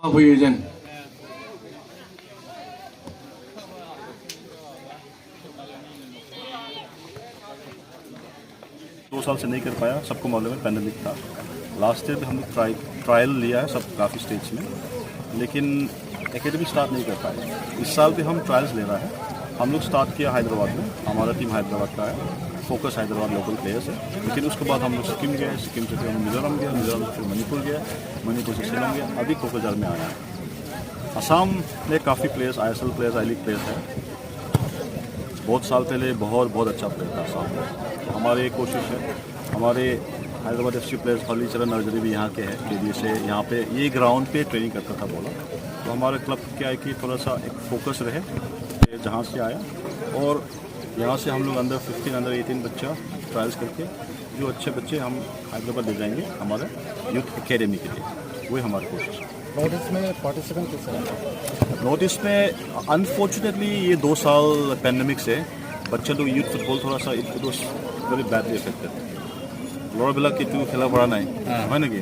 प्रयोजन 2 साल से नहीं कर पाया, सबको मालूम है पैंडेमिक था। लास्ट ईयर भी हम लोग ट्रायल लिया है सब काफ़ी स्टेज में, लेकिन एकेडमी स्टार्ट नहीं कर पाए। इस साल भी हम ट्रायल्स ले रहा है। हम लोग स्टार्ट किया हैदराबाद में, हमारा टीम हैदराबाद का है, फोकस हैदराबाद लोकल प्लेयर्स है। लेकिन उसके बाद हम लोग सिक्किम गए, सिक्किम से फिर हम मिजोरम गए, मिजोरम से फिर मणिपुर गया, मणिपुर से शिलोंग गया, अभी कोकराझार में आया है। असम में काफ़ी प्लेयर्स, ISL प्लेयर्स, आई लीग प्लेयर्स हैं। बहुत साल पहले बहुत अच्छा प्लेयर था असम में। तो हमारी कोशिश है, हमारे हैदराबाद FC प्लेयर्स हलीचरण नर्जरी भी यहाँ के हैं, KDA से यहाँ पे ये ग्राउंड पे ट्रेनिंग करता था बोला। तो हमारे क्लब क्या है कि थोड़ा सा एक फोकस रहे जहाँ से आया, और यहाँ से हम लोग अंडर 15 अंडर 18 बच्चा ट्रायल्स करके जो अच्छे बच्चे हम हैदराबाद ले जाएंगे हमारे यूथ एकेडमी के लिए, वही हमारी कोशिश है। नोटिस में पार्टिसिपेंट किस तरह? नोटिस में अनफॉर्चुनेटली ये 2 साल पैंडमिक से बच्चे लोग यूथ फुटबल थोड़ा सा it was very badly affected. ল'ৰাবিলাক এইটো খেলা পৰা নাই হয় নেকি,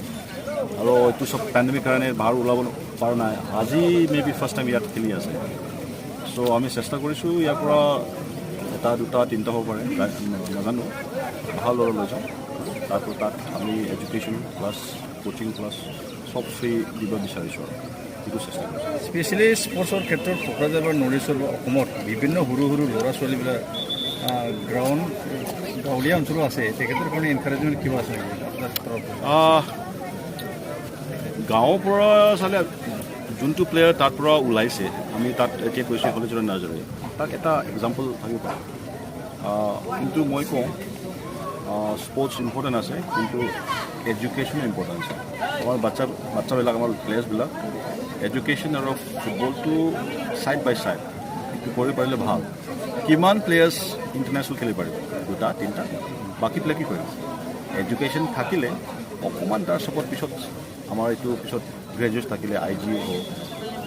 আৰু এইটো চব পেণ্ডেমিক কাৰণে বাহিৰ ওলাব পৰা নাই। আজি মে বি ফাৰ্ষ্ট টাইম ইয়াত খেলি আছে। চ' আমি চেষ্টা কৰিছোঁ ইয়াৰ পৰা 1, 2, 3 হ'ব পাৰে, নাজানো, ভাল ল'ৰা লৈ যাওঁ। তাৰপৰা তাত আমি এডুকেশ্যন প্লাছ কোচিং প্লাছ চব ফ্ৰী দিব বিচাৰিছোঁ আৰু সেইটো চেষ্টা কৰিছোঁ। স্পেচিয়েলি স্পৰ্টছৰ ক্ষেত্ৰত কোকৰাঝাৰ বা নৰ্থ ইষ্টৰ অসমত বিভিন্ন সৰু ল'ৰা ছোৱালীবিলাক গ্ৰাউণ্ড গাঁৱলীয়া অঞ্চলো আছে, তেখেতৰ কাৰণে এনকাৰেজমেণ্ট কিবা আছে নেকি আপোনাৰ তৰফৰ? গাঁৱৰ পৰা চালে যোনটো প্লেয়াৰ তাৰ পৰা ওলাইছে, আমি তাত এতিয়া কৈছোঁ হলীচৰণ নাৰ্জাৰী, তাক এটা এক্সাম্পল থাকিব পাৰে। কিন্তু মই কওঁ স্পৰ্টছ ইম্পৰ্টেণ্ট আছে, কিন্তু এডুকেশ্যনো ইম্পৰ্টেণ্ট আছে। আমাৰ বাচ্চাবিলাক, আমাৰ প্লেয়াৰ্ছবিলাক এডুকেশ্যন আৰু ফুটবলটো ছাইড বাই ছাইড এইটো কৰিব পাৰিলে ভাল। কিমান প্লেয়াৰ্ছ ইণ্টাৰনেশ্যনেল খেলিব পাৰিব? 2টা 3টা, বাকী প্লেয়াৰ কি কৰিব? এডুকেশ্যন থাকিলে অকণমান তাৰ চবত পিছত আমাৰ এইটো পিছত গ্ৰেজুৱেট থাকিলে IG হওক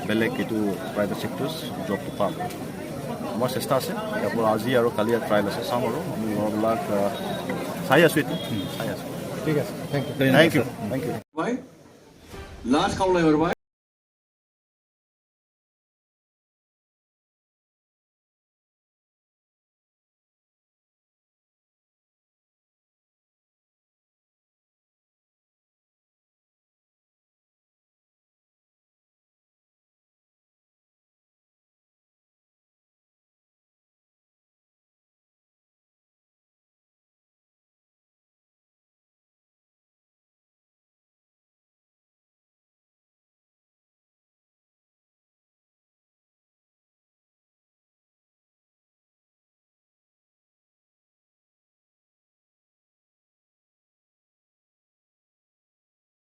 বেলেগ এইটো প্ৰাইভেট ছেক্টৰ্ছ জবটো পাম। আমাৰ চেষ্টা আছে, ইয়াৰ পৰা আজি আৰু কালি ট্ৰায়েল আছে, চাম আৰু আমি ল'ৰাবিলাক চাই আছোঁ, এইটো চাই আছোঁ। ঠিক আছে, thank you. Thank you. Last खावलायहरबाय।